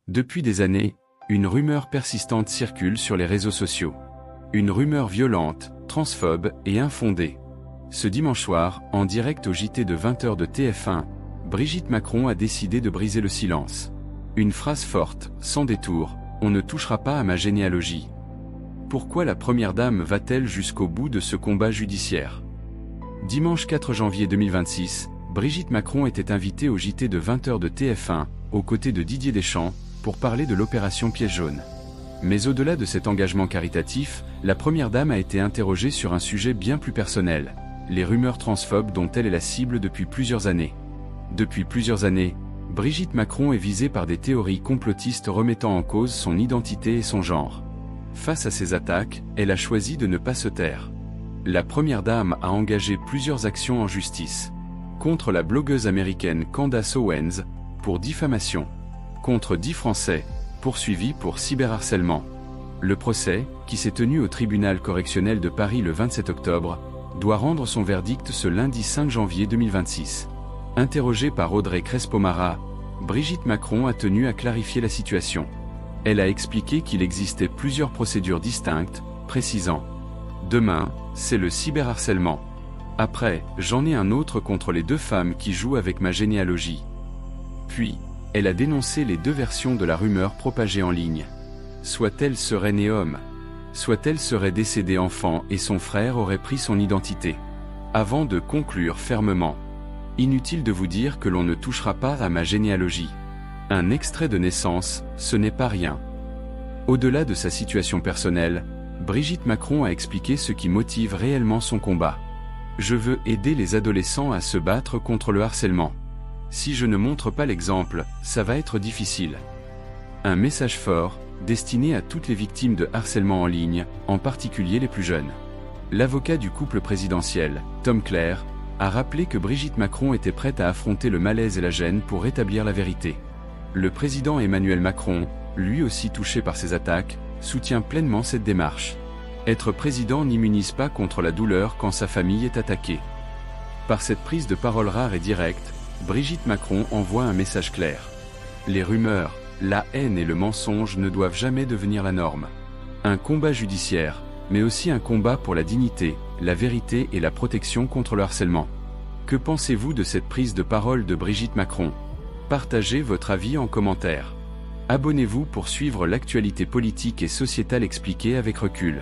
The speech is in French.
Depuis des années, une rumeur persistante circule sur les réseaux sociaux. Une rumeur violente, transphobe et infondée. Ce dimanche soir, en direct au JT de 20h de TF1, Brigitte Macron a décidé de briser le silence. Une phrase forte, sans détour, « On ne touchera pas à ma généalogie ». Pourquoi la première dame va-t-elle jusqu'au bout de ce combat judiciaire? Dimanche 4 janvier 2026, Brigitte Macron était invitée au JT de 20h de TF1, aux côtés de Didier Deschamps, pour parler de l'opération Piège jaune. Mais au-delà de cet engagement caritatif, la première dame a été interrogée sur un sujet bien plus personnel, les rumeurs transphobes dont elle est la cible depuis plusieurs années. Depuis plusieurs années, Brigitte Macron est visée par des théories complotistes remettant en cause son identité et son genre. Face à ces attaques, elle a choisi de ne pas se taire. La première dame a engagé plusieurs actions en justice. Contre la blogueuse américaine Candace Owens, pour diffamation. Contre 10 Français, poursuivis pour cyberharcèlement. Le procès, qui s'est tenu au tribunal correctionnel de Paris le 27 octobre, doit rendre son verdict ce lundi 5 janvier 2026. Interrogée par Audrey Crespo-Mara, Brigitte Macron a tenu à clarifier la situation. Elle a expliqué qu'il existait plusieurs procédures distinctes, précisant « Demain, c'est le cyberharcèlement. Après, j'en ai un autre contre les 2 femmes qui jouent avec ma généalogie. » Puis, elle a dénoncé les 2 versions de la rumeur propagée en ligne. Soit elle serait née homme, soit elle serait décédée enfant et son frère aurait pris son identité. Avant de conclure fermement. Inutile de vous dire que l'on ne touchera pas à ma généalogie. Un extrait de naissance, ce n'est pas rien. Au-delà de sa situation personnelle, Brigitte Macron a expliqué ce qui motive réellement son combat. Je veux aider les adolescents à se battre contre le harcèlement. Si je ne montre pas l'exemple, ça va être difficile. Un message fort, destiné à toutes les victimes de harcèlement en ligne, en particulier les plus jeunes. L'avocat du couple présidentiel, Tom Claire, a rappelé que Brigitte Macron était prête à affronter le malaise et la gêne pour rétablir la vérité. Le président Emmanuel Macron, lui aussi touché par ces attaques, soutient pleinement cette démarche. Être président n'immunise pas contre la douleur quand sa famille est attaquée. Par cette prise de parole rare et directe, Brigitte Macron envoie un message clair. Les rumeurs, la haine et le mensonge ne doivent jamais devenir la norme. Un combat judiciaire, mais aussi un combat pour la dignité, la vérité et la protection contre le harcèlement. Que pensez-vous de cette prise de parole de Brigitte Macron? Partagez votre avis en commentaire. Abonnez-vous pour suivre l'actualité politique et sociétale expliquée avec recul.